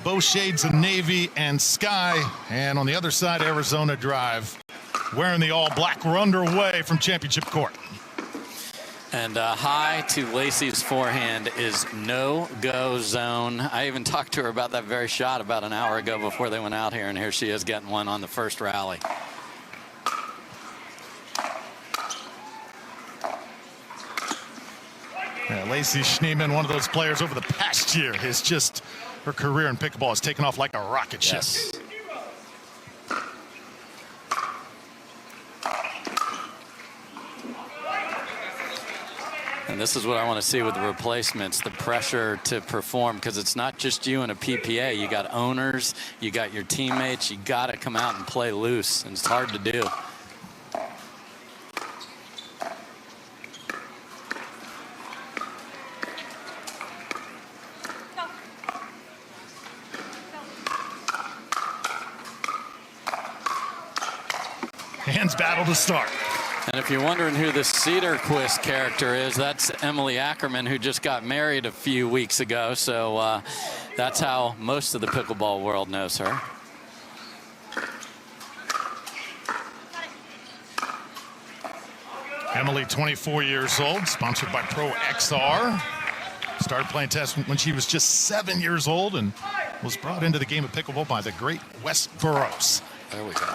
both shades of navy and sky. And on the other side, Arizona Drive, wearing the all-black. We're underway from Championship Court. And high to Lacey's forehand is no-go zone. I even talked to her about that very shot about an hour ago before they went out here, and here she is getting one on the first rally. Yeah, Lacey Schneemann, one of those players over the past year, is just, her career in pickleball has taken off like a rocket ship. Yes. And this is what I want to see with the replacements, the pressure to perform, because it's not just you and a PPA. You got owners, you got your teammates, you got to come out and play loose, and it's hard to do. Hands battle to start. And if you're wondering who this Cedarquist character is, that's Emily Ackerman, who just got married a few weeks ago. So that's how most of the pickleball world knows her. Emily, 24 years old, sponsored by Pro XR. Started playing tennis when she was just 7 years old and was brought into the game of pickleball by the great Wes Burroughs. There we go.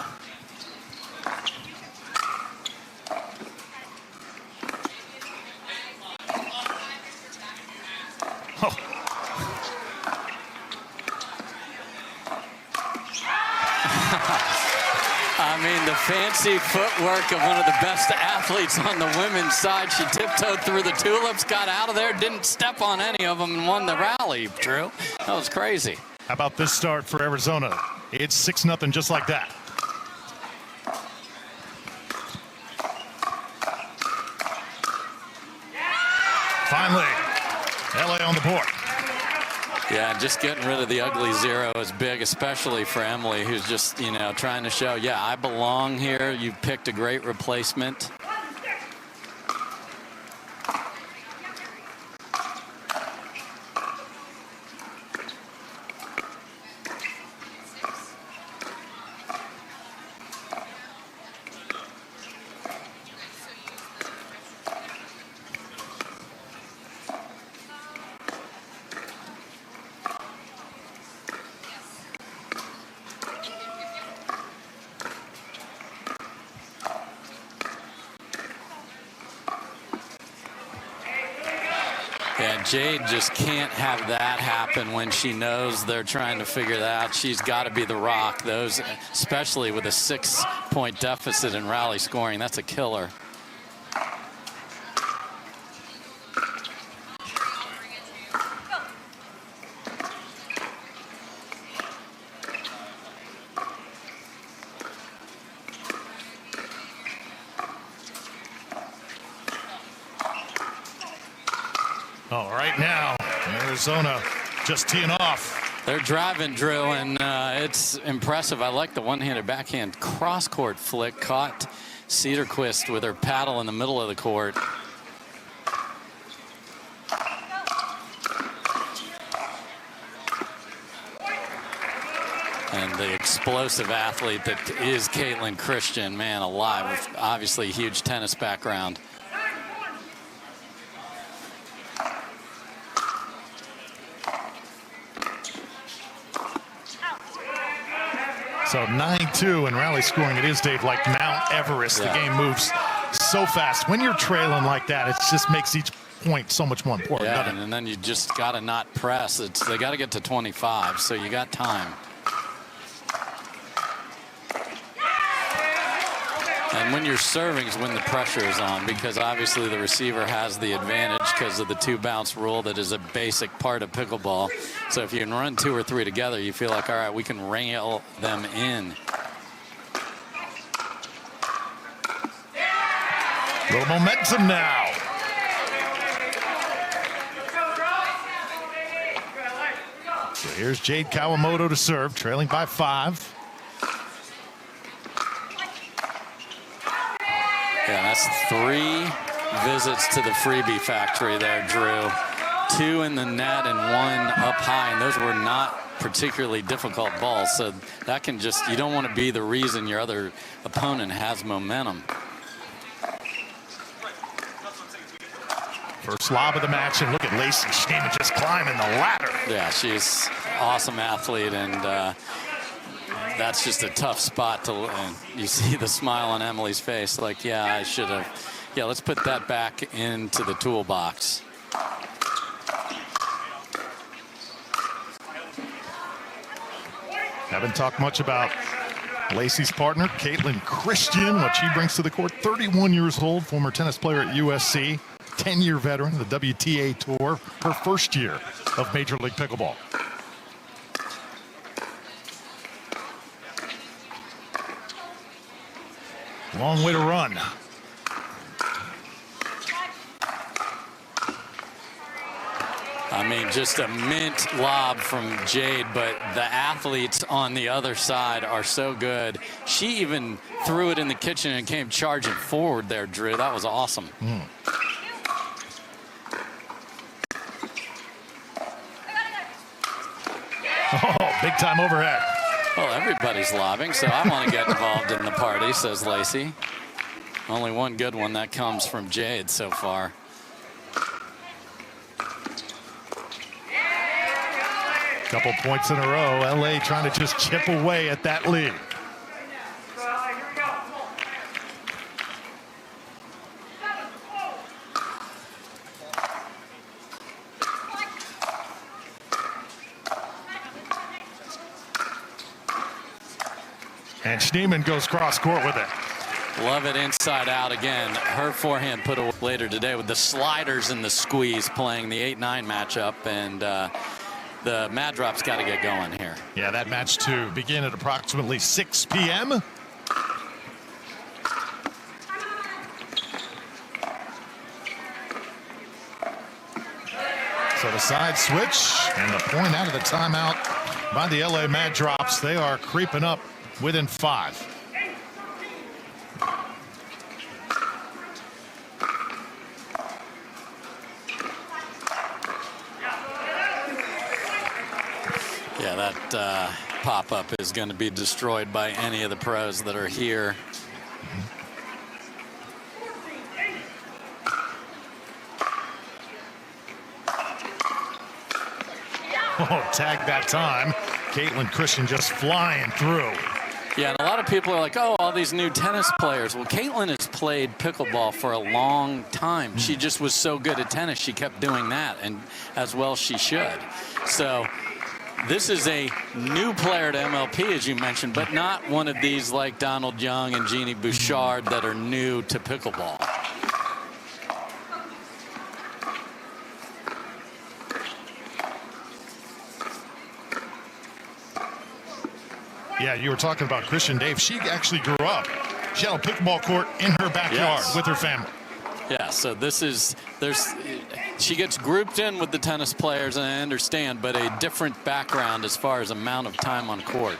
I mean, the fancy footwork of one of the best athletes on the women's side. She tiptoed through the tulips, got out of there, didn't step on any of them, and won the rally, Drew. That was crazy. How about this start for Arizona? It's 6-0 just like that. Finally, LA on the board. Yeah, just getting rid of the ugly zero is big, especially for Emily, who's just, you know, trying to show, yeah, I belong here. You picked a great replacement. Yeah, Jade just can't have that happen when she knows they're trying to figure that out. She's got to be the rock. Those, especially with a 6-point deficit in rally scoring, that's a killer. Oh, right now, Arizona just teeing off. They're driving, Drew, and it's impressive. I like the one-handed backhand cross-court flick. Caught Cedarquist with her paddle in the middle of the court. And the explosive athlete that is Caitlin Christian, man alive, obviously huge tennis background. So 9-2 in rally scoring. It is, Dave, like Mount Everest. Yeah. The game moves so fast. When you're trailing like that, it just makes each point so much more important. Yeah, and then you just got to not press. They got to get to 25, so you got time. And when you're serving is when the pressure is on, because obviously the receiver has the advantage because of the two-bounce rule that is a basic part of pickleball. So if you can run 2 or 3 together, you feel like, all right, we can rail them in. A little momentum now. So here's Jade Kawamoto to serve, trailing by 5. Yeah, that's 3 visits to the freebie factory there, Drew. 2 in the net and 1 up high, and those were not particularly difficult balls. So that can just, you don't want to be the reason your other opponent has momentum. First lob of the match, and look at Lacey Schneemann just climbing the ladder. Yeah, she's an awesome athlete, and that's just a tough spot to, you see the smile on Emily's face, like, yeah, I should have, yeah, let's put that back into the toolbox. Haven't talked much about Lacey's partner, Caitlin Christian, what she brings to the court. 31 years old, former tennis player at USC, 10-year veteran of the WTA Tour, her first year of Major League Pickleball. Long way to run. I mean, just a mint lob from Jade, but the athletes on the other side are so good. She even threw it in the kitchen and came charging forward there, Drew. That was awesome. Oh, big time overhead. Well, everybody's lobbing, so I want to get involved in the party, says Lacey. Only one good one, that comes from Jade so far. Couple points in a row. LA trying to just chip away at that lead. And Schneemann goes cross court with it. Love it inside out again. Her forehand put away later today with the sliders and the squeeze, playing the 8-9 matchup, and the Mad Drop's got to get going here. Yeah, that match to begin at approximately 6 p.m. So the side switch and the point out of the timeout by the LA Mad Drops. They are creeping up within 5. Yeah, that pop-up is going to be destroyed by any of the pros that are here. Oh, tag that time. Caitlin Christian just flying through. Yeah, and a lot of people are like, oh, all these new tennis players. Well, Caitlin has played pickleball for a long time. She just was so good at tennis, she kept doing that, and as well she should. So this is a new player to MLP, as you mentioned, but not one of these like Donald Young and Jeannie Bouchard that are new to pickleball. Yeah, you were talking about Christian, Dave. She actually grew up. She had a pickleball court in her backyard with her family. Yeah, so this is, she gets grouped in with the tennis players, and I understand, but a different background as far as amount of time on court.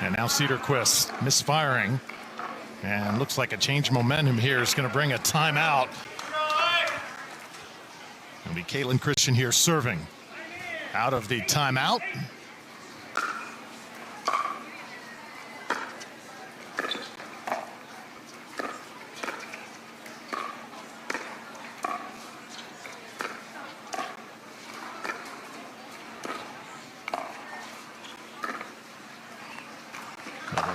And now Cedarquist misfiring. And looks like a change of momentum here is going to bring a timeout. It'll be Caitlin Christian here serving out of the timeout.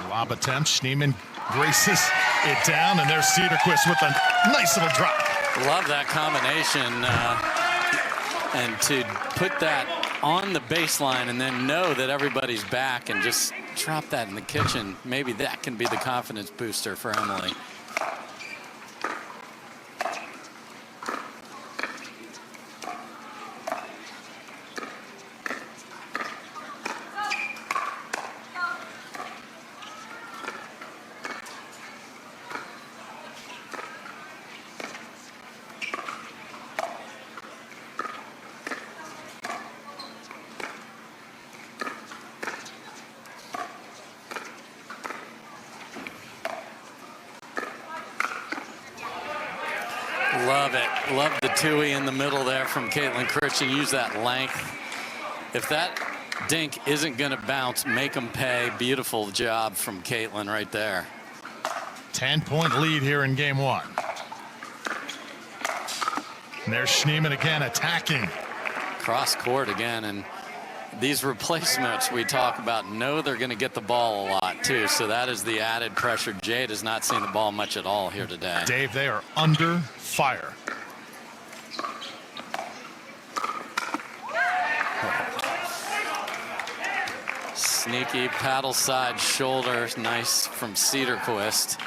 Lob attempt. Schneemann graces it down, and there's Cedarquist with a nice little drop. Love that combination, and to put that on the baseline and then know that everybody's back and just drop that in the kitchen. Maybe that can be the confidence booster for Emily. Love it. Love the two-y in the middle there from Caitlin Christian. Use that length. If that dink isn't going to bounce. Make them pay. Beautiful job from Caitlin right there. 10-point lead here in game one. And there's Schneemann again attacking. Cross court again, and these replacements we talk about know they're going to get the ball a lot too, so that is the added pressure. Jade has not seen the ball much at all here today. Dave, they are under fire. Sneaky paddle side shoulder, nice from Cedarquist.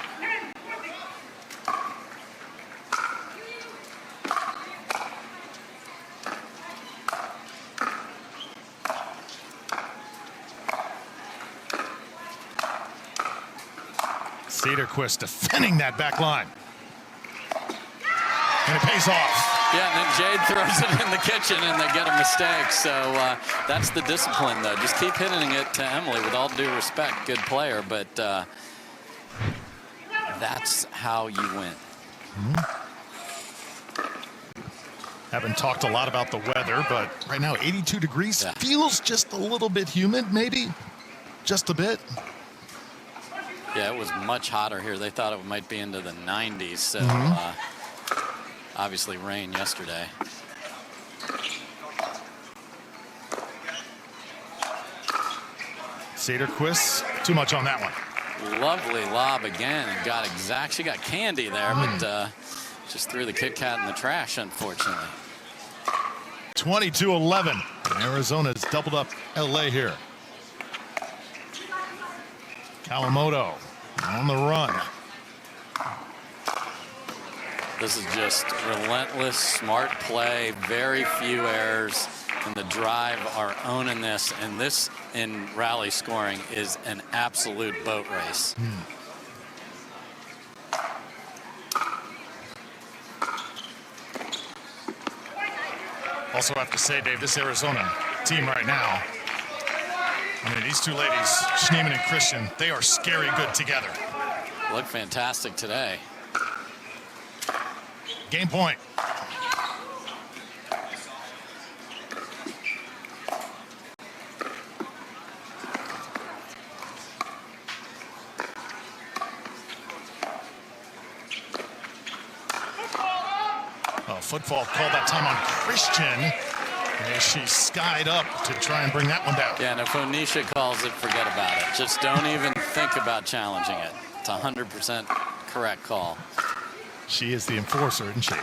Cedarquist defending that back line. And it pays off. Yeah, and then Jade throws it in the kitchen and they get a mistake. So that's the discipline, though. Just keep hitting it to Emily with all due respect. Good player, but that's how you win. Haven't talked a lot about the weather, but right now 82 degrees. Yeah. Feels just a little bit humid, maybe. Just a bit. Yeah, it was much hotter here. They thought it might be into the 90s. So obviously rain yesterday. Cedarquist, too much on that one. Lovely lob again, and got she got candy there, but just threw the Kit Kat in the trash, unfortunately. 22-11. Arizona's doubled up LA here. Kawamoto on the run. This is just relentless, smart play, very few errors, and the Drive are owning this, and this in rally scoring is an absolute boat race. Also have to say, Dave, this Arizona team right now, I mean, these two ladies, Schneemann and Christian, they are scary good together. Look fantastic today. Game point. Football called that time on Christian as she skied up to try and bring that one down. Yeah, and if Onisha calls it, forget about it. Just don't even think about challenging it. It's 100% correct call. She is the enforcer, isn't she?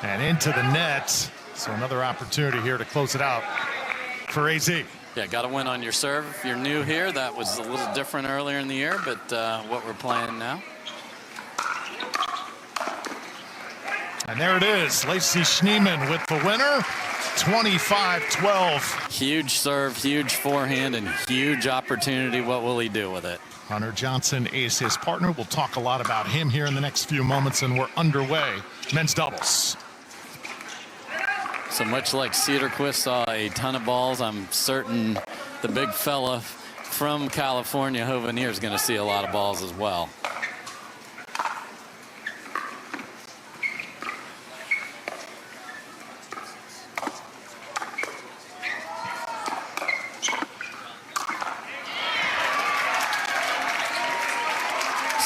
And into the net. So another opportunity here to close it out for AZ. Yeah, got to win on your serve. If you're new here, that was a little different earlier in the year, but what we're playing now. And there it is, Lacey Schneemann with the winner, 25-12. Huge serve, huge forehand, and huge opportunity. What will he do with it? Hunter Johnson is his partner. We'll talk a lot about him here in the next few moments, and we're underway. Men's doubles. So much like Cedarquist saw a ton of balls, I'm certain the big fella from California, Hovenier, is going to see a lot of balls as well.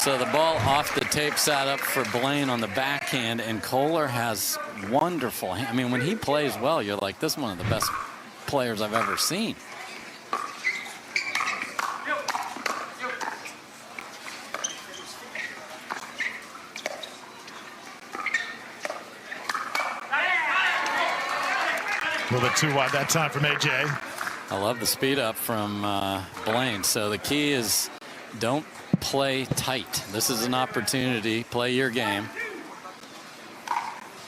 So the ball off the tape sat up for Blaine on the backhand, and Kohler has wonderful. I mean, when he plays well, you're like, this is one of the best players I've ever seen. A little bit too wide that time from AJ. I love the speed up from Blaine. So the key is don't play tight. This is an opportunity. Play your game.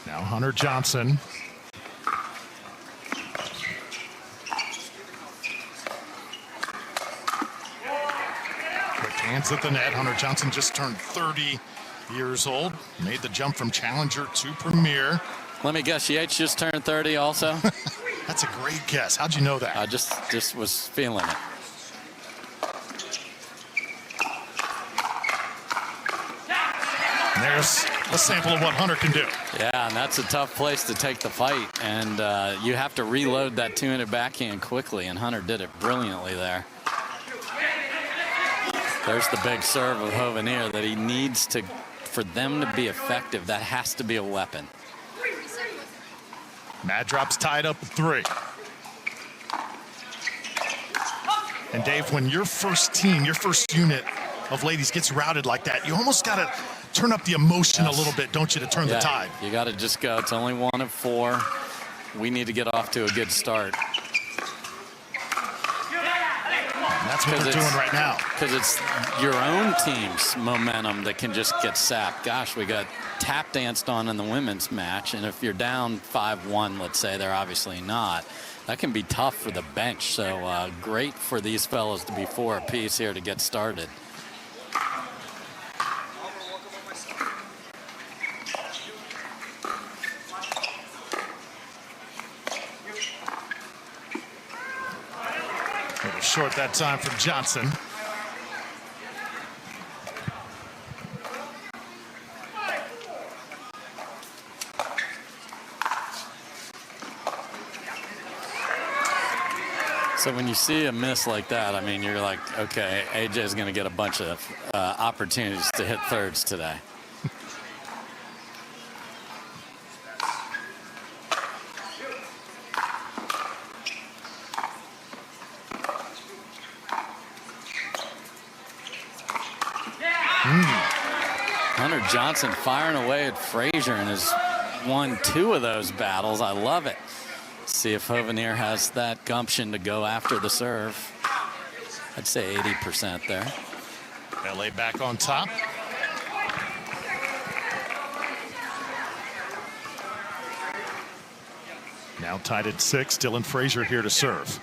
Now Hunter Johnson. Quick hands at the net. Hunter Johnson just turned 30 years old. Made the jump from challenger to premier. Let me guess, Yates just turned 30 also? That's a great guess. How'd you know that? I just was feeling it. And there's a sample of what Hunter can do. Yeah, Yeah, and that's a tough place to take the fight. And you have to reload that two-handed backhand quickly, and Hunter did it brilliantly there. There's the big serve of Hovenier that he needs to, for them to be effective, that has to be a weapon. Mad Drop's tied up at 3. And Dave, when your first team, your first unit of ladies gets routed like that, you almost got to turn up the emotion a little bit, don't you, to turn the tide? You got to just go. It's only 1 of 4. We need to get off to a good start. And that's what they're doing right now. Because it's your own team's momentum that can just get sapped. Gosh, we got tap danced on in the women's match, and if you're down 5-1, let's say, they're obviously not. That can be tough for the bench. So great for these fellas to be 4 apiece here to get started. A little short that time from Johnson. So when you see a miss like that, I mean, you're like, okay, AJ's going to get a bunch of opportunities to hit thirds today. Hunter Johnson firing away at Frazier and has won 2 of those battles. I love it. See if Hovenier has that gumption to go after the serve. I'd say 80% there. LA back on top. Now tied at 6. Dylan Frazier here to serve.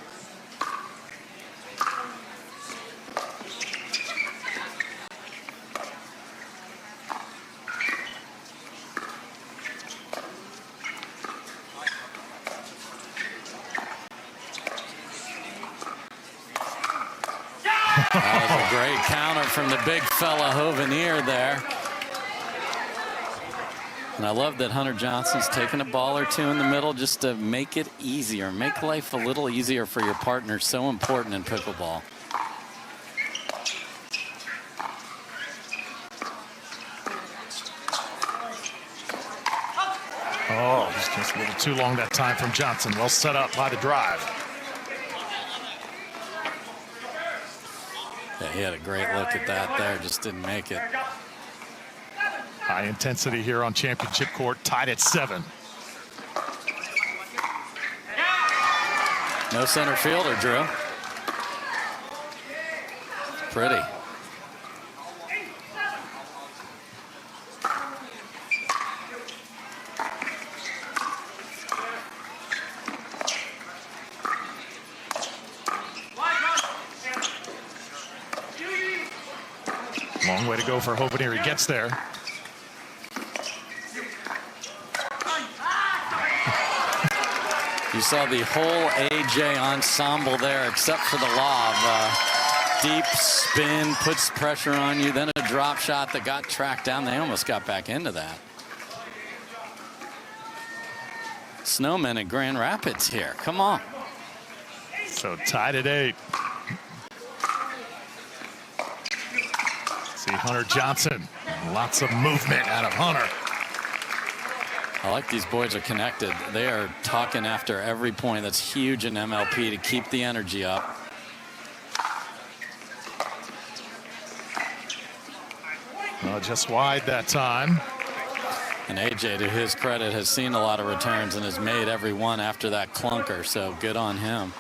That was a great counter from the big fella Hovenier there. And I love that Hunter Johnson's taking a ball or 2 in the middle just to make it easier, make life a little easier for your partner. So important in pickleball. Oh, just a little too long that time from Johnson. Well set up by the drive. Yeah, he had a great look at that there, just didn't make it. High intensity here on championship court, tied at 7. No center fielder, Drew. Pretty. Long way to go for Hovenier. He gets there. You saw the whole AJ ensemble there, except for the lob. Deep spin, puts pressure on you, then a drop shot that got tracked down. They almost got back into that. Snowmen in Grand Rapids here. Come on. So tied at 8. See Hunter Johnson. Lots of movement out of Hunter. I like these boys are connected. They are talking after every point. That's huge in MLP to keep the energy up. Well, just wide that time. And AJ, to his credit, has seen a lot of returns and has made every one after that clunker. So good on him.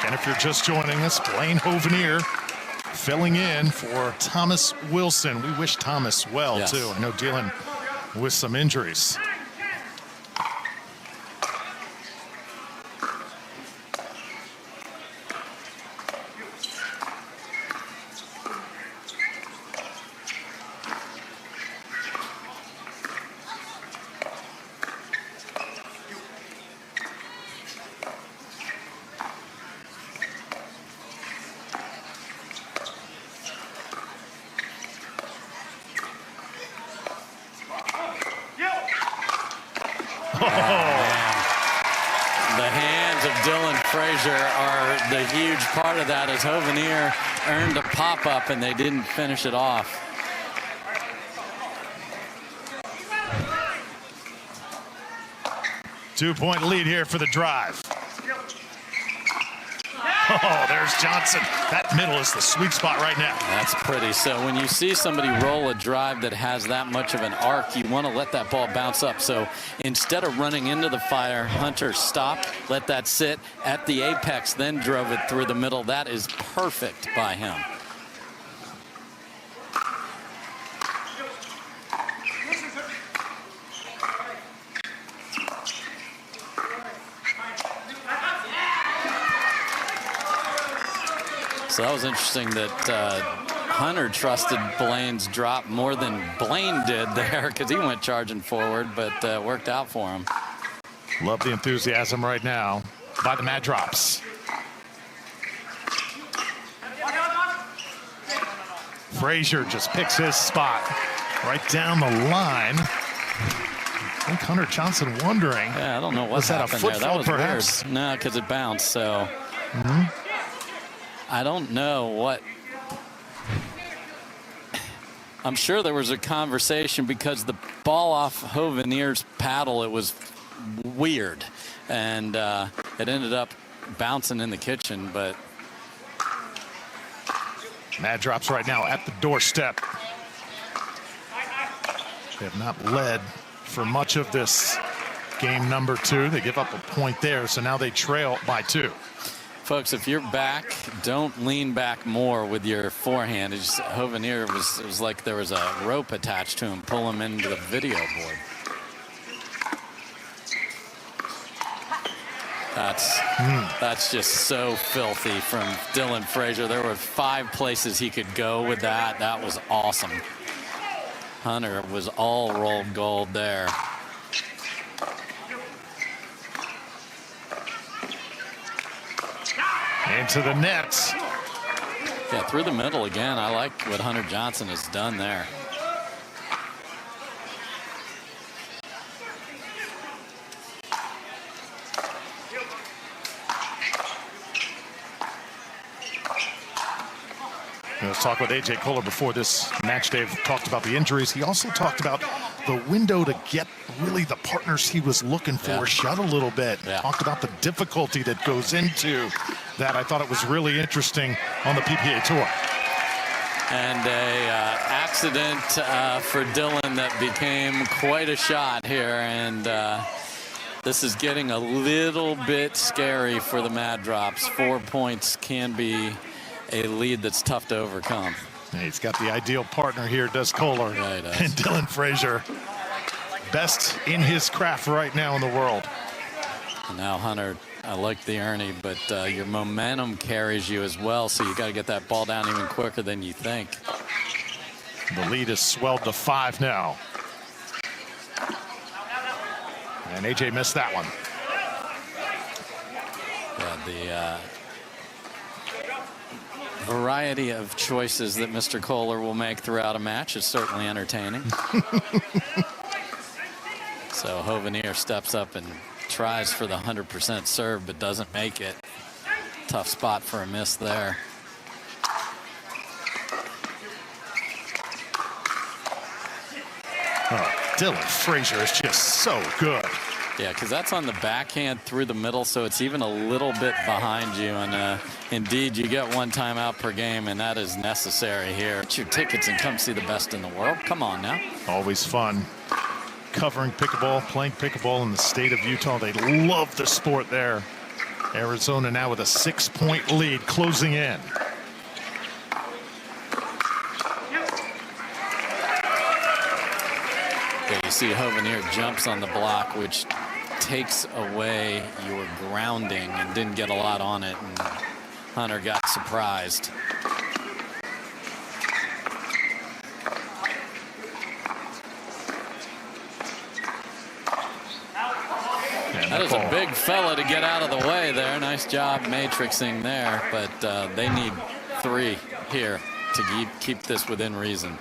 And if you're just joining us, Blaine Hovenier filling in for Thomas Wilson. We wish Thomas well, yes, too. I know dealing with some injuries. The hands of Dylan Frazier are the huge part of that, as Hovenier earned a pop-up and they didn't finish it off. Two-point lead here for the drive. Oh, there's Johnson. That middle is the sweet spot right now. That's pretty. So when you see somebody roll a drive that has that much of an arc, you want to let that ball bounce up. So instead of running into the fire, Hunter stopped, let that sit at the apex, then drove it through the middle. That is perfect by him. So that was interesting that Hunter trusted Blaine's drop more than Blaine did there, because he went charging forward, but worked out for him. Love the enthusiasm right now by the Mad Drops. Frazier just picks his spot right down the line. I think Hunter Johnson wondering. Yeah, I don't know what was that happened a foot there. That fault, was perhaps? weird. No, because it bounced. So I don't know what. I'm sure there was a conversation because the ball off Hovenier's paddle, it was weird, and it ended up bouncing in the kitchen. But Mad Drops right now at the doorstep. They have not led for much of this game number 2. They give up a point there, so now they trail by 2. Folks, if you're back, don't lean back more with your forehand. It's just, Hovenier it was like there was a rope attached to him, pull him into the video board. That's just so filthy from Dylan Frazier. There were 5 places he could go with that. That was awesome. Hunter was all rolled gold there. Into the net. Yeah, through the middle again. I like what Hunter Johnson has done there. Let's talk with A.J. Kohler before this match. Dave talked about the injuries. He also talked about the window to get really the partners he was looking for shut a little bit. Talked about the difficulty that goes into that. I thought it was really interesting on the PPA Tour. And a accident for Dylan that became quite a shot here. And this is getting a little bit scary for the Mad Drops. 4 points can be a lead that's tough to overcome. He's got the ideal partner here, does Kohler. Yeah, he does. And Dylan Frazier, best in his craft right now in the world. And now Hunter, I like the Ernie, but your momentum carries you as well, so you got to get that ball down even quicker than you think. The lead is swelled to 5 now. And AJ missed that one. Yeah, the variety of choices that Mr. Kohler will make throughout a match is certainly entertaining. So Hovenier steps up and tries for the 100% serve, but doesn't make it. Tough spot for a miss there. Oh, Dylan Frazier is just so good. Yeah, because that's on the backhand through the middle, so it's even a little bit behind you. And indeed, you get 1 timeout per game, and that is necessary here. Get your tickets and come see the best in the world. Come on now. Always fun covering pickleball, playing pickleball in the state of Utah. They love the sport there. Arizona now with a 6-point lead closing in. Yeah, you see Hovenier jumps on the block, which takes away your grounding, and didn't get a lot on it, and Hunter got surprised. That is a big fella to get out of the way there. Nice job matrixing there, but they need 3 here to keep this within reason.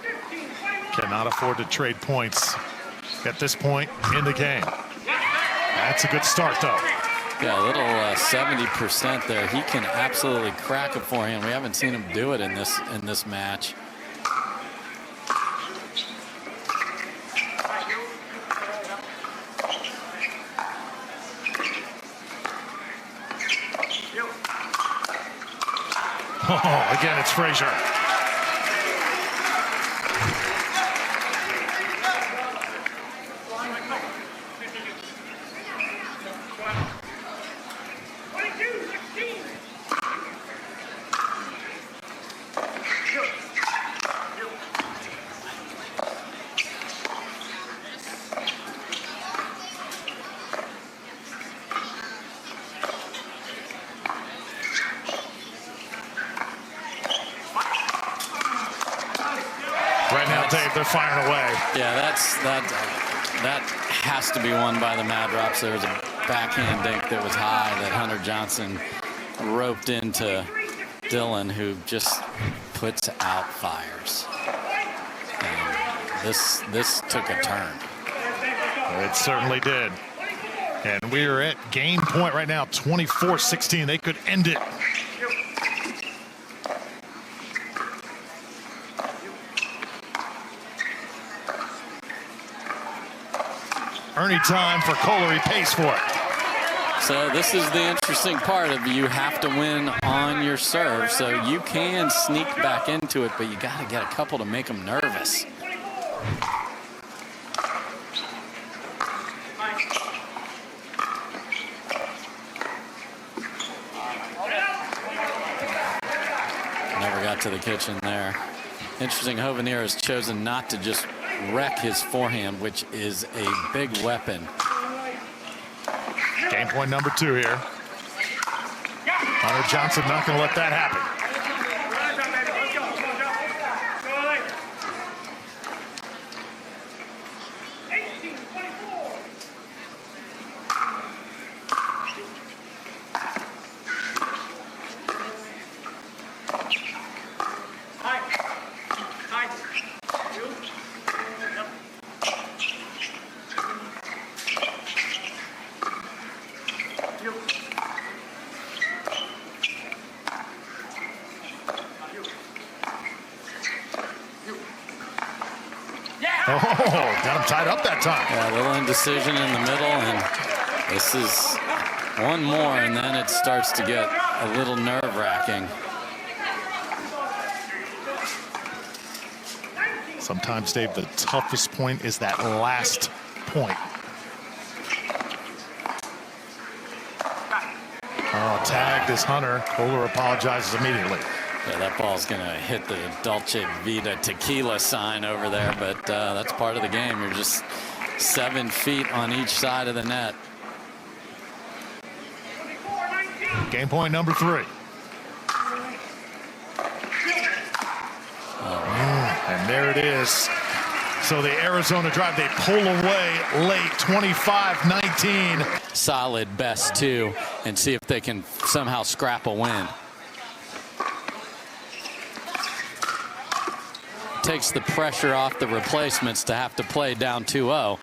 Cannot afford to trade points at this point in the game. That's a good start, though. Yeah, a little 70% there. He can absolutely crack a forehand. We haven't seen him do it in this match. Oh, again, it's Frazier. Right now, Dave, they're firing away. Yeah, that has to be won by the Mad Drops. There was a backhand dink that was high that Hunter Johnson roped into Dylan, who just puts out fires. And this took a turn. It certainly did. And we're at game point right now, 24-16. They could end it. Ernie time for Kohler. He pays for it. So this is the interesting part of you have to win on your serve. So you can sneak back into it, but you got to get a couple to make them nervous. Never got to the kitchen there. Interesting, Hovenier has chosen not to just wreck his forehand, which is a big weapon. Game point number 2 here. Hunter Johnson not going to let that happen. Oh, got him tied up that time. Yeah, a little indecision in the middle, and this is one more, and then it starts to get a little nerve-wracking. Sometimes, Dave, the toughest point is that last point. Oh, tagged is Hunter. Kohler apologizes immediately. Yeah, that ball's going to hit the Dulce Vida Tequila sign over there, but that's part of the game. You're just 7 feet on each side of the net. Game point number 3. And there it is. So the Arizona drive, they pull away late, 25-19. Solid best 2, and see if they can somehow scrap a win. Takes the pressure off the replacements to have to play down 2-0.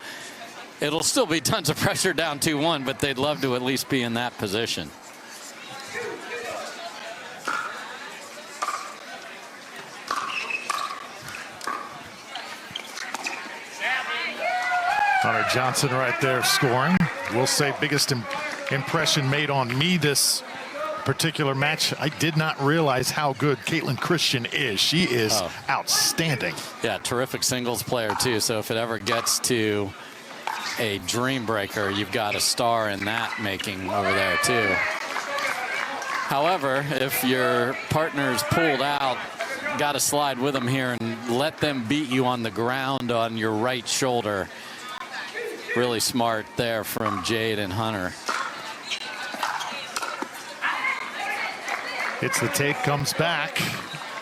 It'll still be tons of pressure down 2-1, but they'd love to at least be in that position. Hunter Johnson right there scoring. We'll say biggest impression made on me this particular match. I did not realize how good Caitlin Christian is. She is outstanding. Yeah, terrific singles player too. So if it ever gets to a dream breaker, you've got a star in that making over there too. However, if your partner's pulled out, got to slide with them here and let them beat you on the ground on your right shoulder. Really smart there from Jade and Hunter. Hits the tape, comes back,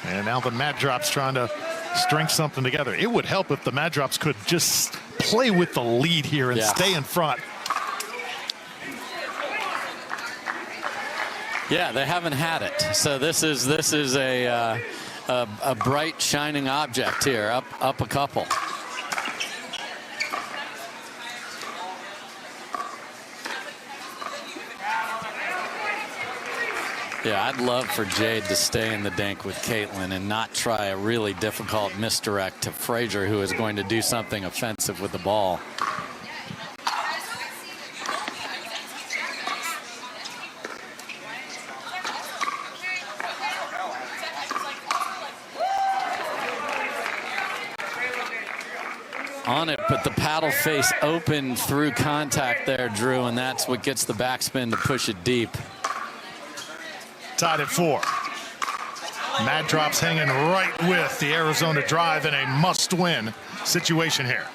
and now the Mad Drops trying to string something together. It would help if the Mad Drops could just play with the lead here and stay in front. Yeah, they haven't had it. So this is a bright shining object here, up a couple. Yeah, I'd love for Jade to stay in the dink with Caitlin and not try a really difficult misdirect to Frazier, who is going to do something offensive with the ball. On it, but the paddle face open through contact there, Drew, and that's what gets the backspin to push it deep. Tied at 4. Mad Drop's hanging right with the Arizona Drive in a must-win situation here.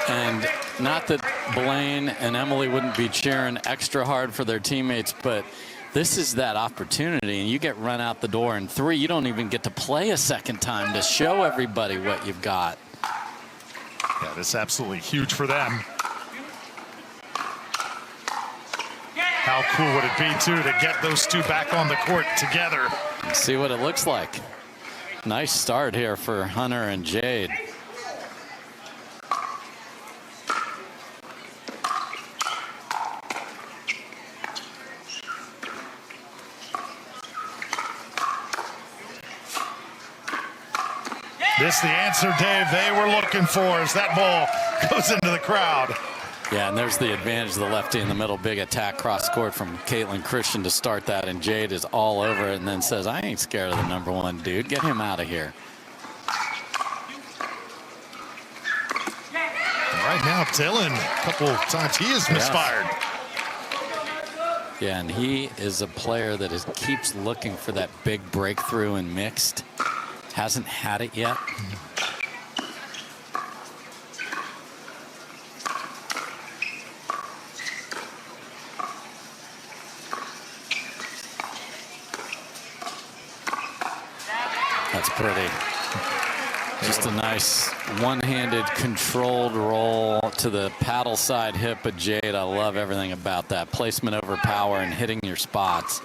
And not that Blaine and Emily wouldn't be cheering extra hard for their teammates, but this is that opportunity, and you get run out the door in 3. You don't even get to play a second time to show everybody what you've got. Yeah, this is absolutely huge for them. How cool would it be, too, to get those two back on the court together? And see what it looks like. Nice start here for Hunter and Jade. This the answer, Dave, they were looking for as that ball goes into the crowd. Yeah, and there's the advantage of the lefty in the middle. Big attack cross court from Caitlin Christian to start that, and Jade is all over it and then says, I ain't scared of the #1 dude. Get him out of here. Right now, Dylan, a couple of times he is misfired. Yeah, and he is a player that keeps looking for that big breakthrough in mixed. Hasn't had it yet. That's pretty. Just a nice one-handed controlled roll to the paddle side hip of Jade. I love everything about that. Placement over power and hitting your spots.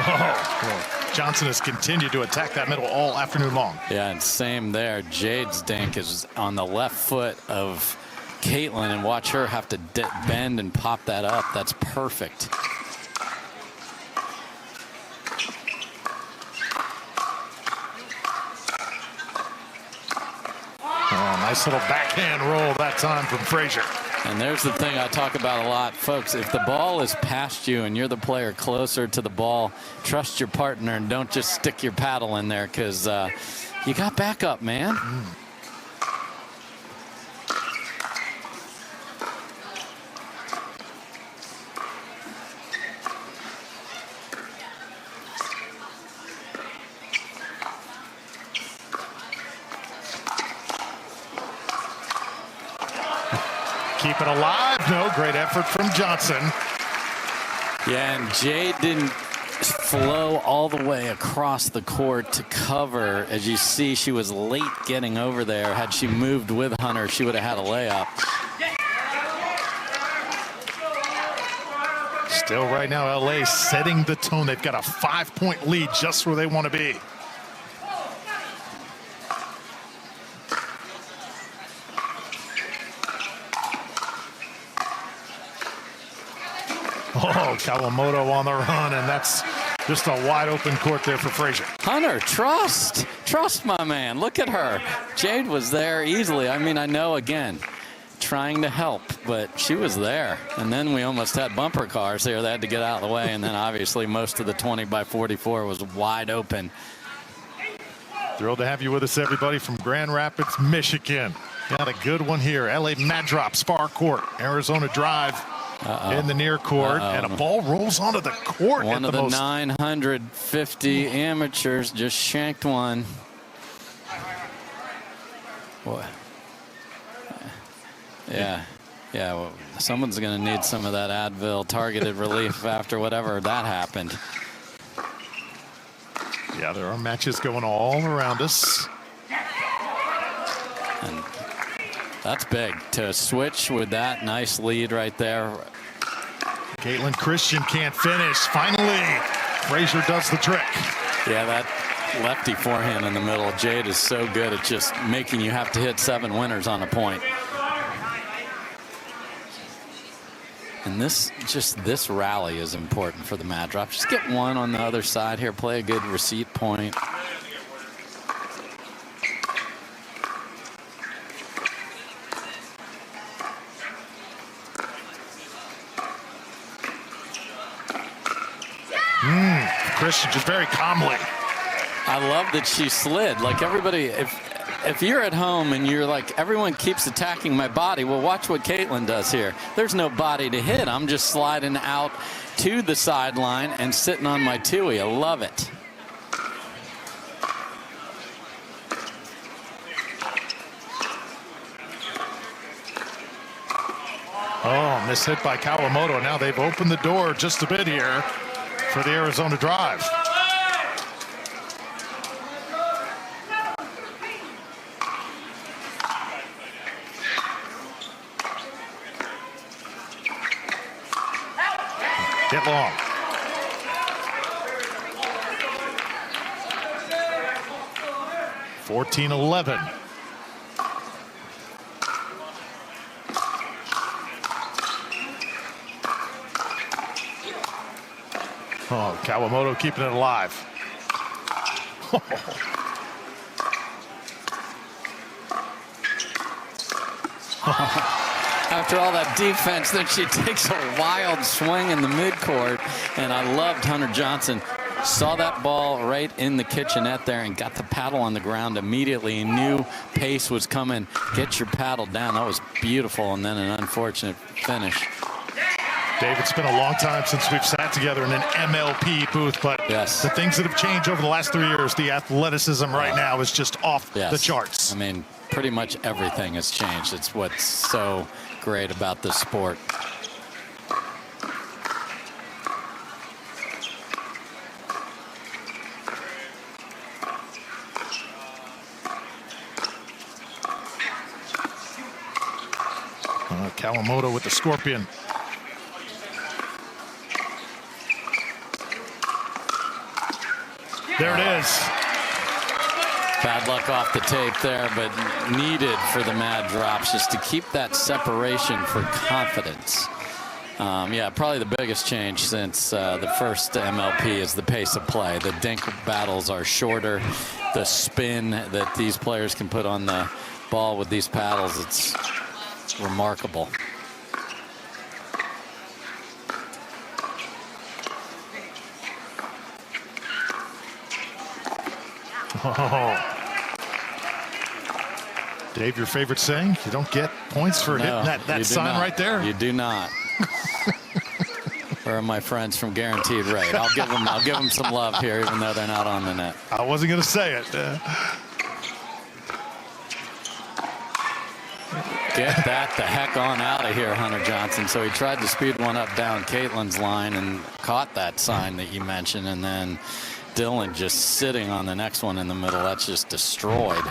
Oh, Johnson has continued to attack that middle all afternoon long. Yeah, and same there. Jade's dink is on the left foot of Caitlin, and watch her have to bend and pop that up. That's perfect. Oh, nice little backhand roll that time from Frazier. And there's the thing I talk about a lot, folks. If the ball is past you and you're the player closer to the ball, trust your partner and don't just stick your paddle in there, because you got backup, man. Keep it alive. No, great effort from Johnson. Yeah, and Jade didn't flow all the way across the court to cover. As you see, she was late getting over there. Had she moved with Hunter, she would have had a layup. Still right now, LA setting the tone. They've got a 5-point lead just where they want to be. Oh, Kawamoto on the run, and that's just a wide open court there for Frazier. Hunter, trust my man. Look at her. Jade was there easily. I mean, I know, again, trying to help, but she was there. And then we almost had bumper cars here. They had to get out of the way, and then obviously most of the 20 by 44 was wide open. Thrilled to have you with us, everybody, from Grand Rapids, Michigan. Got a good one here. LA Mad Drop, Spar Court, Arizona Drive in the near court. And a ball rolls onto the court. One of the 950 amateurs just shanked one. Boy. Yeah. Yeah, well, someone's going to need some of that Advil targeted relief after whatever that happened. Yeah, there are matches going all around us. And that's big to switch with that nice lead right there. Caitlin Christian can't finish. Finally, Frazier does the trick. Yeah, that lefty forehand in the middle. Jade is so good at just making you have to hit 7 winners on a point. And this rally is important for the Mad Drop. Just get one on the other side here. Play a good receipt point. Christian just very calmly. I love that she slid. Like everybody, if you're at home and you're like, everyone keeps attacking my body, well, watch what Caitlin does here. There's no body to hit. I'm just sliding out to the sideline and sitting on my Tui. I love it. Oh, miss hit by Kawamoto. Now they've opened the door just a bit here for the Arizona Drive. Get long. (14-11). Oh, Kawamoto keeping it alive. After all that defense, then she takes a wild swing in the midcourt. And I loved Hunter Johnson. Saw that ball right in the kitchenette there and got the paddle on the ground immediately. Knew pace was coming. Get your paddle down. That was beautiful. And then an unfortunate finish. Dave, it's been a long time since we've sat together in an MLP booth, but yes, the things that have changed over the last 3 years, the athleticism right now is just off the charts. I mean, pretty much everything has changed. It's what's so great about this sport. Kawamoto with the scorpion. There it is. Bad luck off the tape there, but needed for the Mad Drops just to keep that separation for confidence. Yeah, probably the biggest change since the first MLP is the pace of play. The dink battles are shorter. The spin that these players can put on the ball with these paddles, it's remarkable. Oh. Dave, your favorite saying? You don't get points for hitting that sign right there? You do not. Where are my friends from Guaranteed Rate? I'll give them some love here, even though they're not on the net. I wasn't going to say it. Get that the heck on out of here, Hunter Johnson. So he tried to speed one up down Caitlin's line and caught that sign that you mentioned, and then Dylan just sitting on the next one in the middle. That's just destroyed.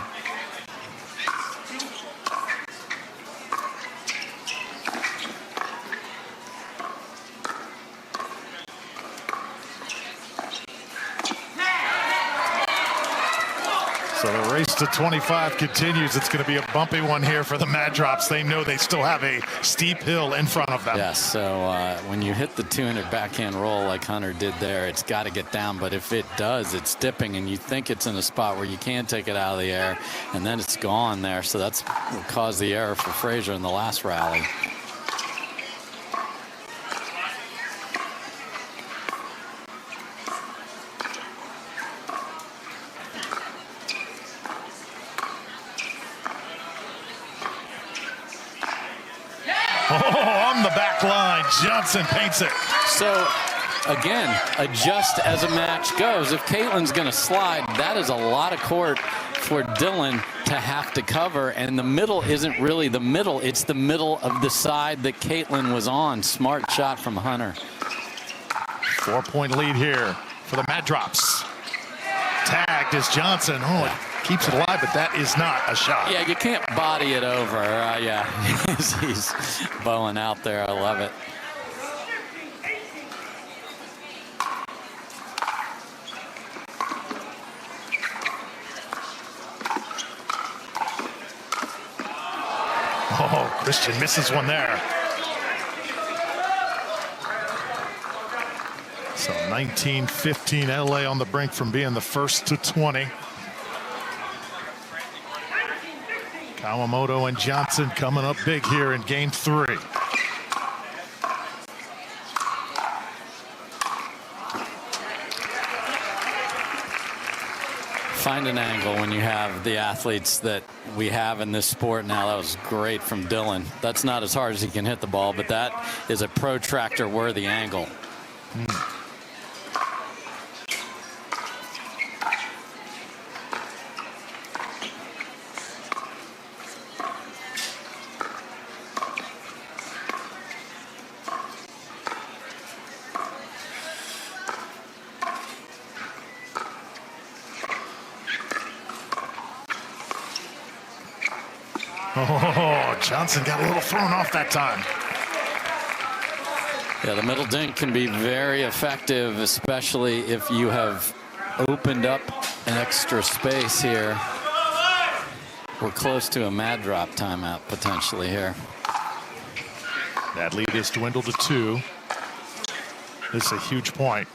So the race to 25 continues. It's going to be a bumpy one here for the Mad Drops. They know they still have a steep hill in front of them. Yes, so when you hit the 200 backhand roll like Hunter did there, it's got to get down. But if it does, it's dipping, and you think it's in a spot where you can take it out of the air, and then it's gone there. So that's what caused the error for Frazier in the last rally. back line. Johnson paints it. So, again, adjust as a match goes. If Caitlin's going to slide, that is a lot of court for Dylan to have to cover. And the middle isn't really the middle. It's the middle of the side that Caitlin was on. Smart shot from Hunter. 4-point lead here for the mat drops. Tagged is Johnson. Oh, it keeps it alive, but that is not a shot. Yeah, you can't body it over. Yeah, he's bowing out there. I love it. Oh, Christian misses one there. So 19-15 LA on the brink from being the first to 20. Kawamoto and Johnson coming up big here in game 3. Find an angle when you have the athletes that we have in this sport now. That was great from Dylan. That's not as hard as he can hit the ball, but that is a protractor worthy angle. Oh, Johnson got a little thrown off that time. Yeah, the middle dink can be very effective, especially if you have opened up an extra space here. We're close to a mad drop timeout potentially here. That lead is dwindled to 2. This is a huge point.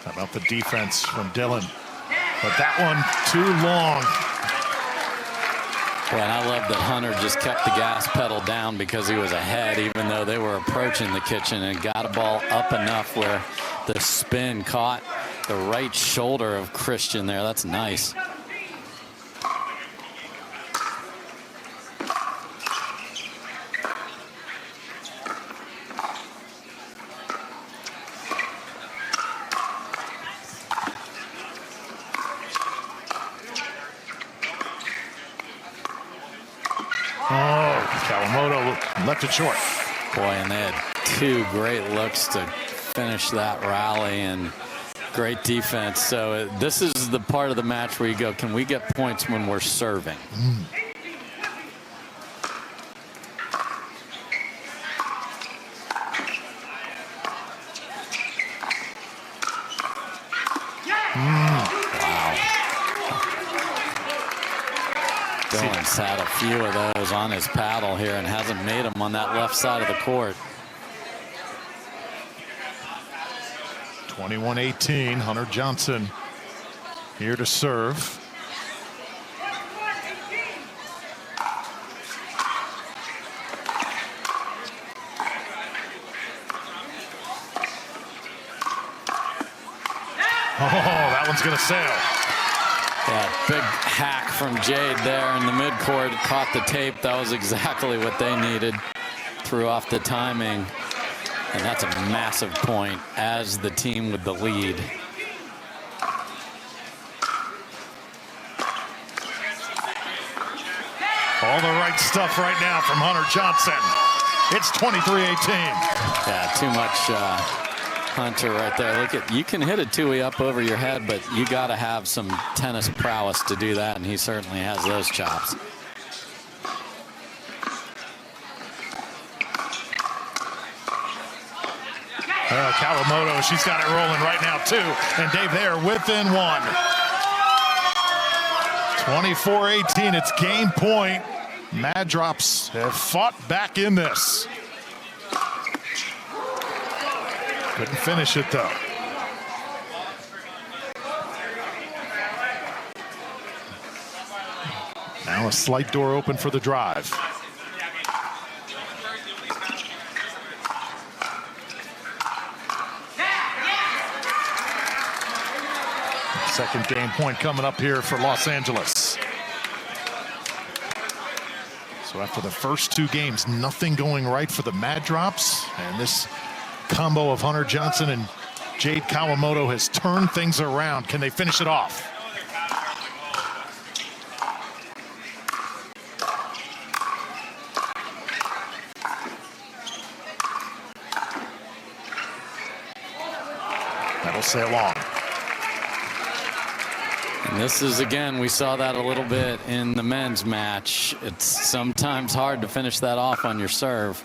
How about the defense from Dylan? But that one too long. Well, and I love that Hunter just kept the gas pedal down because he was ahead, even though they were approaching the kitchen, and got a ball up enough where the spin caught the right shoulder of Christian there. That's nice. Left it short. Boy, and they had 2 great looks to finish that rally and great defense. So this is the part of the match where you go, can we get points when we're serving? Dylan's had a few of those on his paddle here and hasn't made them on that left side of the court. 21-18, Hunter Johnson here to serve. Oh, that one's going to sail. Yeah, big hack from Jade there in the midcourt. Caught the tape. That was exactly what they needed. Threw off the timing. And that's a massive point as the team with the lead. All the right stuff right now from Hunter Johnson. It's 23-18. Yeah, too much Hunter right there. Look at, you can hit a two-way up over your head, but you got to have some tennis prowess to do that, and he certainly has those chops. Kawamoto, she's got it rolling right now too, and Dave, they are within 1. 24-18, it's game point. Mad Drops have fought back in this. Couldn't finish it though. Now a slight door open for the drive. Second game point coming up here for Los Angeles. So after the first two games, nothing going right for the Mad Drops. And this combo of Hunter Johnson and Jade Kawamoto has turned things around. Can they finish it off? That'll sail on. And this is, again, we saw that a little bit in the men's match. It's sometimes hard to finish that off on your serve.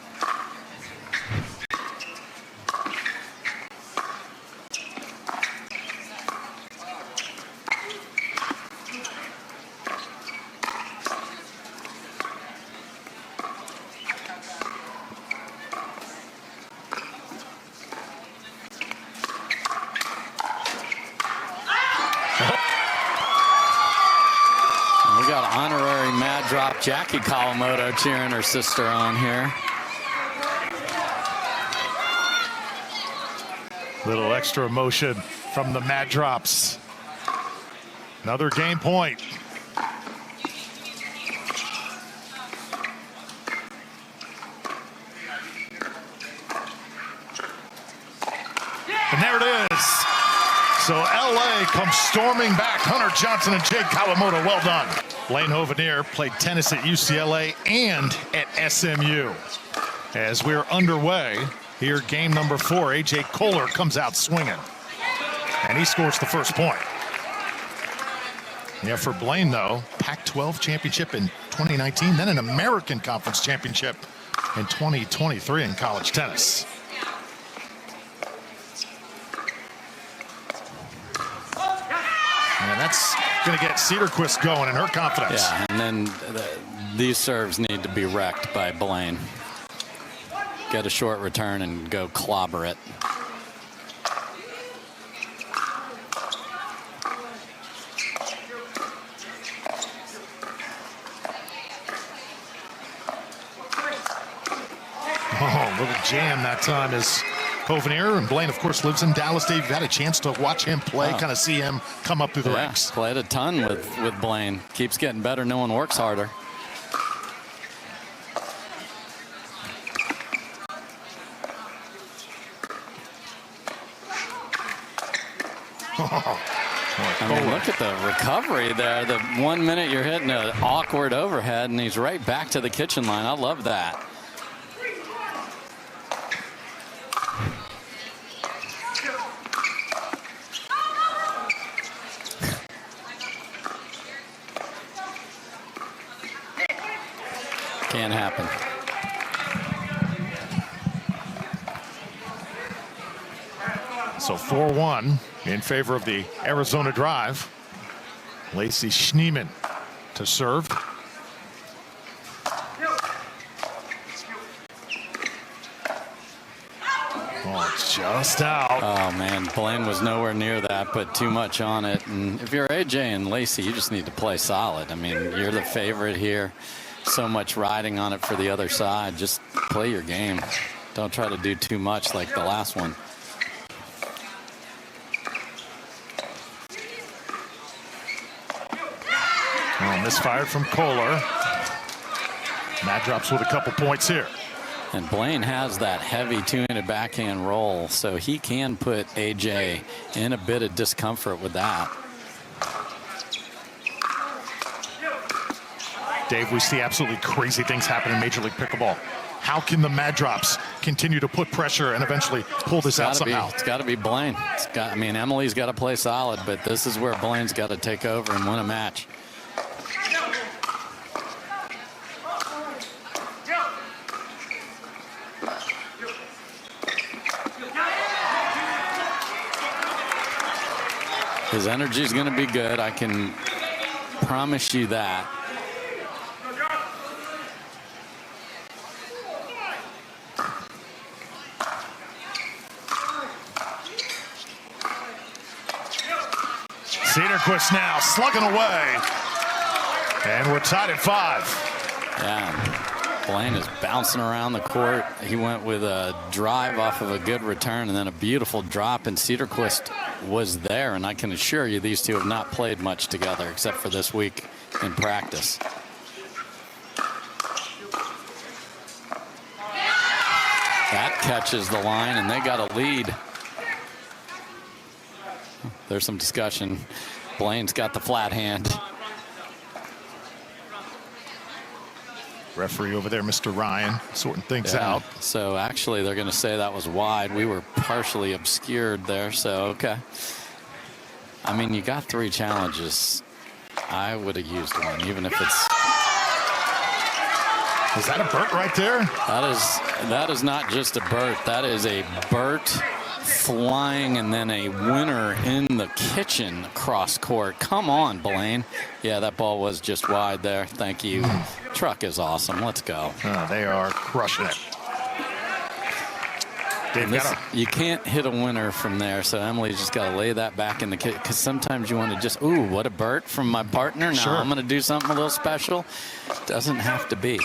Jackie Kawamoto cheering her sister on here. Little extra emotion from the Mad Drops. Another game point. And there it is. So LA comes storming back. Hunter Johnson and Jade Kawamoto, well done. Blaine Hovenier played tennis at UCLA and at SMU. As we're underway, here game number 4, AJ Kohler comes out swinging. And he scores the first point. Yeah, for Blaine, though, Pac-12 championship in 2019, then an American Conference championship in 2023 in college tennis. And that's going to get Cedarquist going in her confidence. Yeah, and then these serves need to be wrecked by Blaine. Get a short return and go clobber it. Oh, little jam that time is Hovenier, and Blaine, of course, lives in Dallas. Dave, you've had a chance to watch him play, kind of see him come up through the ranks. Played a ton with Blaine. Keeps getting better. No one works harder. I mean, look at the recovery there. The 1 minute you're hitting an awkward overhead, and he's right back to the kitchen line. I love that. Can't happen. So 4-1 in favor of the Arizona Drive. Lacey Schneemann to serve. Oh, it's just out. Oh, man. Blaine was nowhere near that, but too much on it. And if you're AJ and Lacey, you just need to play solid. I mean, you're the favorite here. So much riding on it for the other side. Just play your game. Don't try to do too much like the last one. Oh, misfired from Kohler. Mad Drops with a couple points here. And Blaine has that heavy two-handed backhand roll, so he can put AJ in a bit of discomfort with that. Dave, we see absolutely crazy things happen in Major League Pickleball. How can the Mad Drops continue to put pressure and eventually pull this out somehow? It's got to be Blaine. I mean, Emily's got to play solid, but this is where Blaine's got to take over and win a match. His energy is going to be good. I can promise you that. Cedarquist now slugging away. And we're tied at 5. Yeah. Blaine is bouncing around the court. He went with a drive off of a good return and then a beautiful drop, and Cedarquist was there. And I can assure you these two have not played much together except for this week in practice. That catches the line, and they got a lead. There's some discussion. Blaine's got the flat hand. Referee over there, Mr. Ryan, sorting things out. So actually, they're going to say that was wide. We were partially obscured there, so okay. I mean, you got 3 challenges. I would have used one, even if it's... Is that a Burt right there? That is not just a Burt. That is a Burt flying and then a winner in the kitchen cross court. Come on, Blaine. Yeah, that ball was just wide there. Thank you. Truck is awesome. Let's go. They are crushing it. You can't hit a winner from there, so Emily's just got to lay that back in the kit, because sometimes you want to just, ooh, what a Burt from my partner. Now sure. I'm going to do something a little special. Doesn't have to be.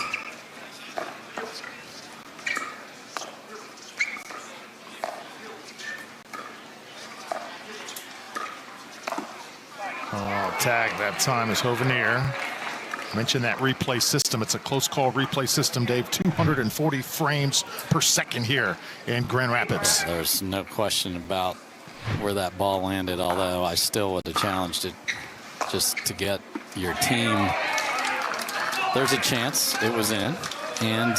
Tag that time is Hovenier. Mentioned that replay system. It's a close call replay system, Dave. 240 frames per second here in Grand Rapids. Yeah, there's no question about where that ball landed, although I still would have challenged it just to get your team. There's a chance it was in. And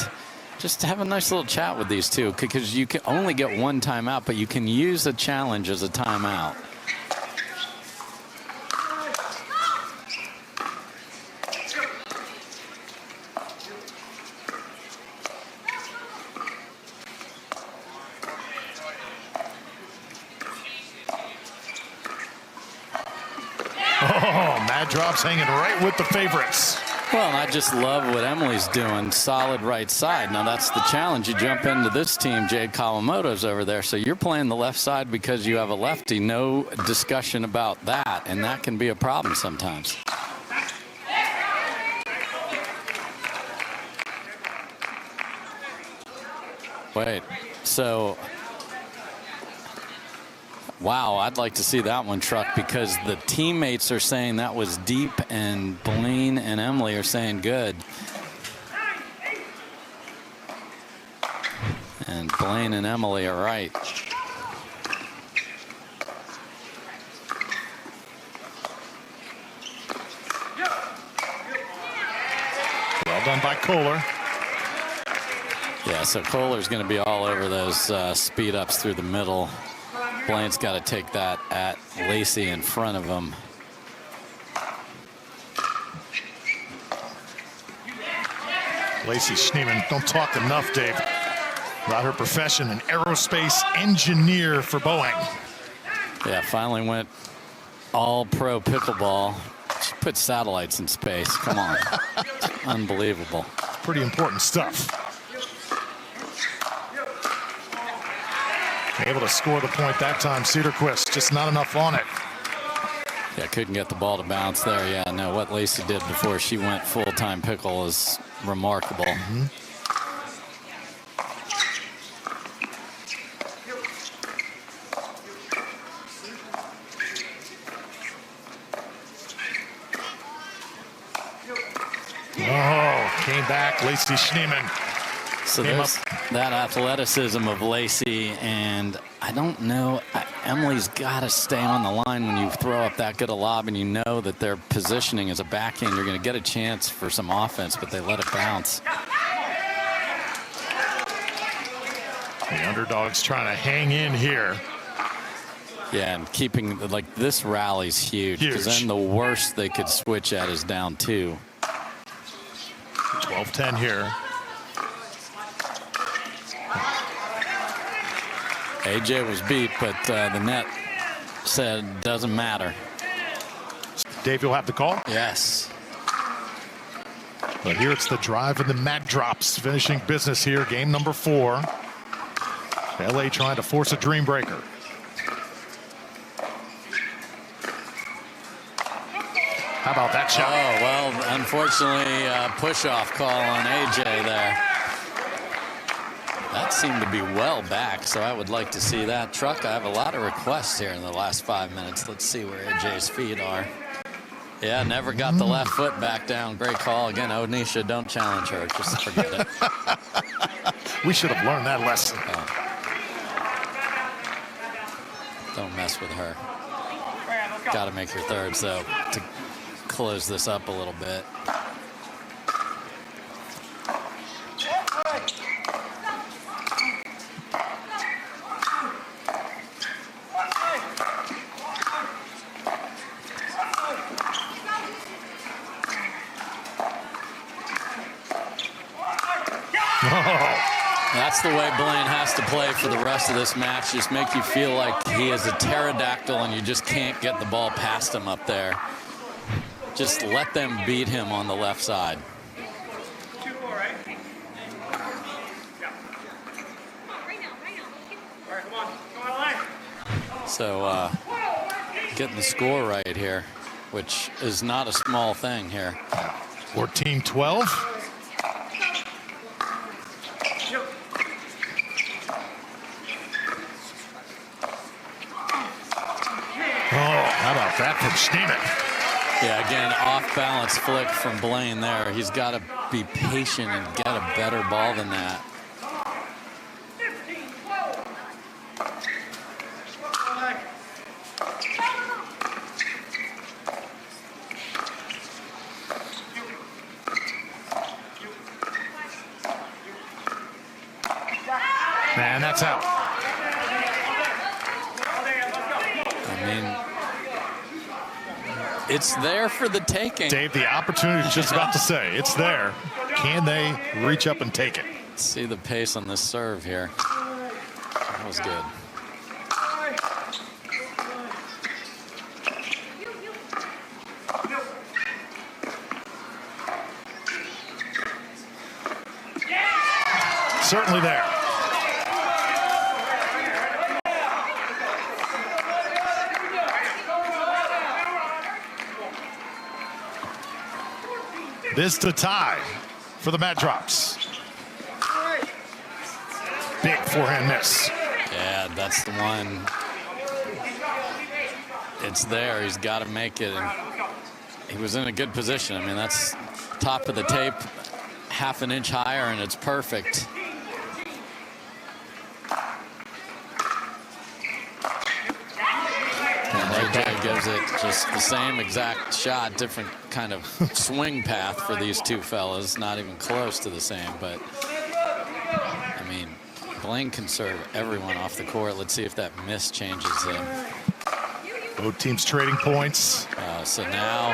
just to have a nice little chat with these two, because you can only get 1 timeout, but you can use a challenge as a timeout. Drops hanging right with the favorites. Well, and I just love what Emily's doing. Solid right side. Now, that's the challenge. You jump into this team, Jade Kawamoto's over there. So you're playing the left side because you have a lefty. No discussion about that. And that can be a problem sometimes. Wait. So... wow, I'd like to see that one, Truck, because the teammates are saying that was deep, and Blaine and Emily are saying good. And Blaine and Emily are right. Well done by Kohler. Yeah, so Kohler's going to be all over those speed ups through the middle. Blaine's got to take that at Lacey in front of him. Lacey Schneeman, don't talk enough, Dave, about her profession, an aerospace engineer for Boeing. Yeah, finally went all-pro pickleball. She put satellites in space. Come on. Unbelievable. Pretty important stuff. Able to score the point that time. Cedarquist, just not enough on it. Yeah, couldn't get the ball to bounce there. Yeah, no, what Lacey did before she went full-time pickle is remarkable. Oh, came back, Lacey Schneeman. So there's that athleticism of Lacey, and I don't know, Emily's got to stay on the line when you throw up that good a lob and you know that their positioning as a backhand, you're going to get a chance for some offense, but they let it bounce. The underdog's trying to hang in here. Yeah, and keeping, like, this rally's huge, because then the worst they could switch at is down 2. 12-10 here. AJ was beat, but the net said doesn't matter. Dave, you'll have the call? Yes. But here it's the drive and the mat drops finishing business here. Game number 4. LA trying to force a dream breaker. How about that shot? Oh, well, unfortunately, push-off call on AJ there. That seemed to be well back, so I would like to see that. Truck, I have a lot of requests here in the last 5 minutes. Let's see where AJ's feet are. Yeah, never got the left foot back down. Great call. Again, Onisha, don't challenge her. Just forget it. We should have learned that lesson. Oh. Don't mess with her. Got to make her thirds, though, to close this up a little bit. That's the way Blaine has to play for the rest of this match. Just make you feel like he is a pterodactyl and you just can't get the ball past him up there. Just let them beat him on the left side. So getting the score right here, which is not a small thing here. 14-12. How about that from Schneemann? Yeah, again, off-balance flick from Blaine there. He's got to be patient and get a better ball than that. Man, that's out. It's there for the taking. Dave, the opportunity is just about to say, it's there. Can they reach up and take it? Let's see the pace on this serve here. That was good. Certainly there. This to tie for the Mad Drops. Big forehand miss. Yeah, that's the one. It's there. He's got to make it. And he was in a good position. I mean, that's top of the tape, half an inch higher, and it's perfect. AJ gives it just the same exact shot, different kind of swing path for these two fellas. Not even close to the same, but I mean, Blaine can serve everyone off the court. Let's see if that miss changes him. Both teams trading points. So now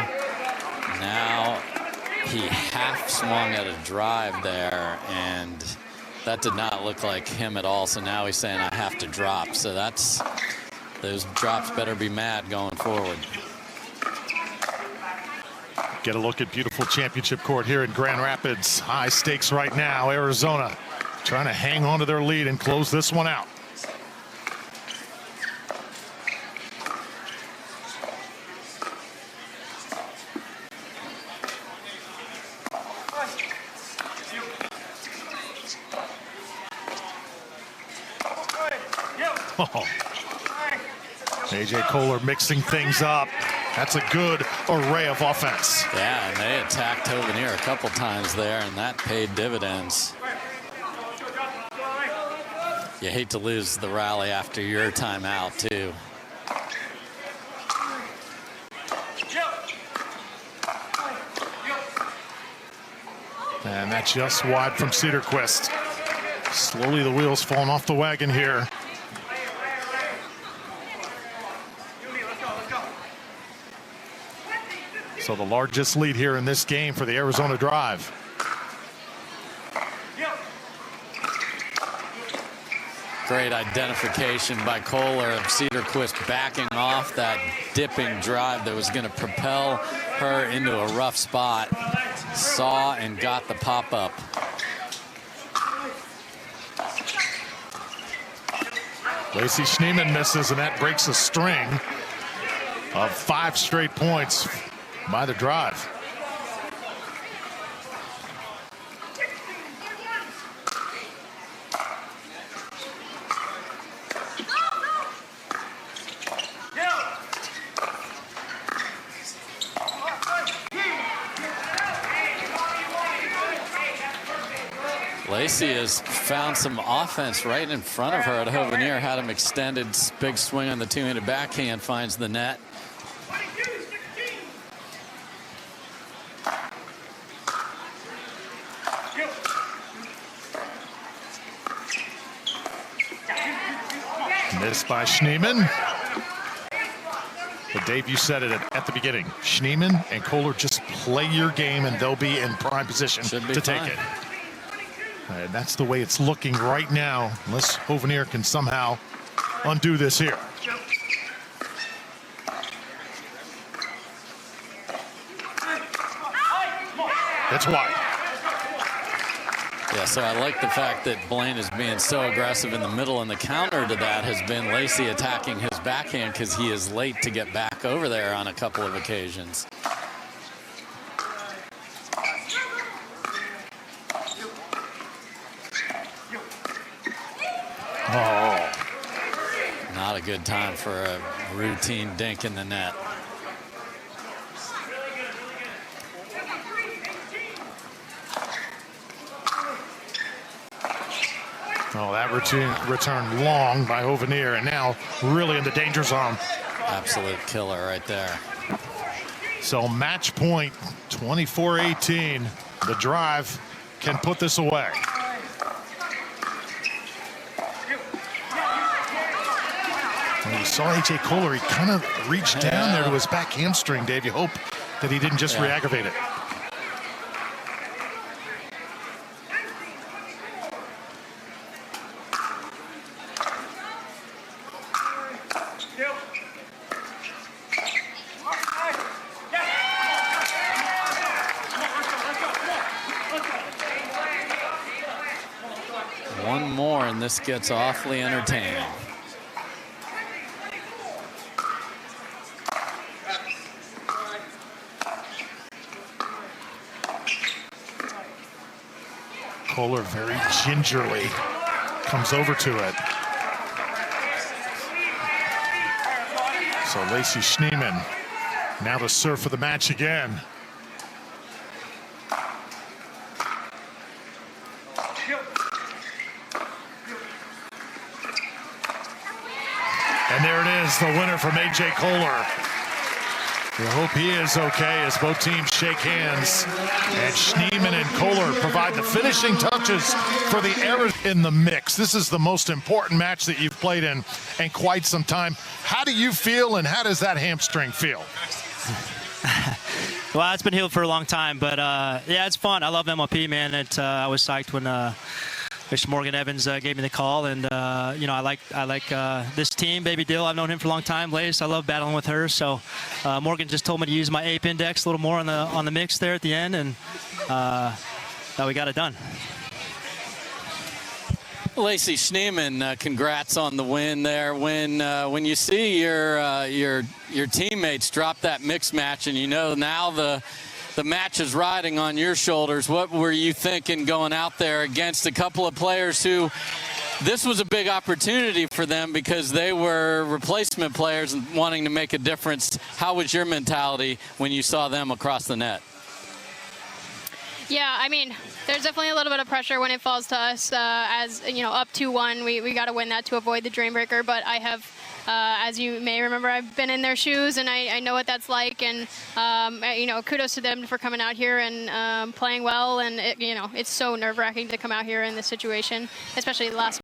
he half swung at a drive there, and that did not look like him at all. So now he's saying I have to drop. So that's, those drops better be mad going forward. Get a look at beautiful championship court here in Grand Rapids. High stakes right now. Arizona trying to hang on to their lead and close this one out. Oh. AJ Kohler mixing things up. That's a good array of offense. Yeah, and they attacked Tavernier a couple times there, and that paid dividends. You hate to lose the rally after your timeout, too. And that's just wide from Cedarquist. Slowly the wheels falling off the wagon here. So the largest lead here in this game for the Arizona Drive. Great identification by Kohler of Cedarquist backing off that dipping drive that was going to propel her into a rough spot. Saw and got the pop-up. Lacey Schneemann misses, and that breaks a string of 5 straight points by the drive. Lacey has found some offense right in front of her at Hovenier. Had him extended, big swing on the two-handed backhand, finds the net. Missed by Schneemann. But Dave, you said it at the beginning. Schneemann and Kohler just play your game and they'll be in prime position to take it. And that's the way it's looking right now, unless Hovenier can somehow undo this here. That's wide. Yeah, so I like the fact that Blaine is being so aggressive in the middle, and the counter to that has been Lacey attacking his backhand because he is late to get back over there on a couple of occasions. Oh. Not a good time for a routine dink in the net. Oh, that return long by Hovenier, and now really in the danger zone. Absolute killer right there. So match point, 24-18. The drive can put this away. When you saw A.J. Kohler, he kind of reached down there to his back hamstring, Dave. You hope that he didn't just re-aggravate it. One more, and this gets awfully entertaining. Kohler very gingerly comes over to it. So Lacey Schneemann now to serve for the match again. And there it is, the winner from A.J. Kohler. We hope he is okay as both teams shake hands. And Schneemann and Kohler provide the finishing touches for the Arizona in the mix. This is the most important match that you've played in quite some time. How do you feel, and how does that hamstring feel? Well, it's been healed for a long time, but yeah, it's fun. I love MLP, man. I was psyched when Mr. Morgan Evans gave me the call, and you know, I like this team. Baby Dill, I've known him for a long time. Lace, I love battling with her. So Morgan just told me to use my ape index a little more on the mix there at the end, and we got it done. Lacey Schneemann, congrats on the win there. When you see your teammates drop that mixed match, and you know now the match is riding on your shoulders, what were you thinking going out there against a couple of players who this was a big opportunity for them because they were replacement players and wanting to make a difference? How was your mentality when you saw them across the net? Yeah, I mean, there's definitely a little bit of pressure when it falls to us. As you know, up 2-1, we got to win that to avoid the drain breaker. But I have, as you may remember, I've been in their shoes, and I know what that's like. And you know, kudos to them for coming out here and playing well. And you know, it's so nerve-wracking to come out here in this situation, especially the last